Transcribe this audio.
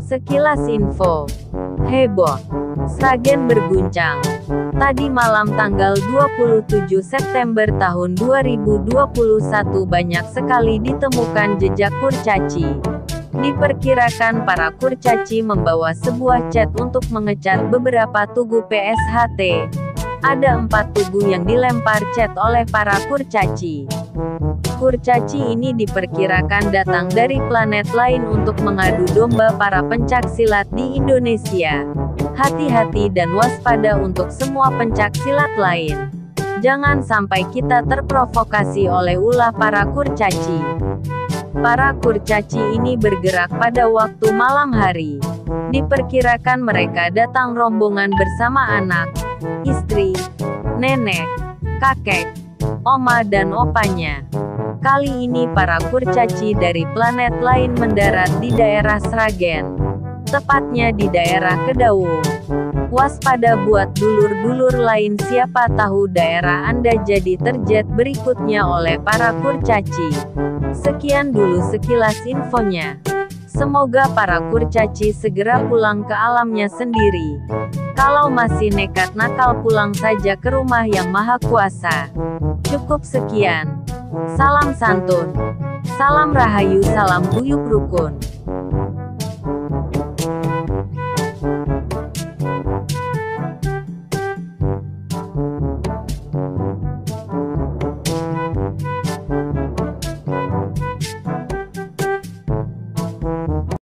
Sekilas info. Heboh. Sragen berguncang. Tadi malam tanggal 27 September tahun 2021 banyak sekali ditemukan jejak kurcaci. Diperkirakan para kurcaci membawa sebuah cat untuk mengecat beberapa tugu PSHT. Ada 4 tugu yang dilempar cat oleh para kurcaci. Kurcaci ini diperkirakan datang dari planet lain untuk mengadu domba para pencak silat di Indonesia. Hati-hati dan waspada untuk semua pencak silat lain. Jangan sampai kita terprovokasi oleh ulah para kurcaci. Para kurcaci ini bergerak pada waktu malam hari. Diperkirakan mereka datang rombongan bersama anak, istri, nenek, kakek, oma dan opanya. Kali ini para kurcaci dari planet lain mendarat di daerah Sragen. Tepatnya di daerah Kedaung. Waspada buat dulur-dulur lain, siapa tahu daerah Anda jadi terjet berikutnya oleh para kurcaci. Sekian dulu sekilas infonya. Semoga para kurcaci segera pulang ke alamnya sendiri. Kalau masih nekat nakal, pulang saja ke rumah yang maha kuasa. Cukup sekian. Salam santun. Salam rahayu, salam guyub rukun.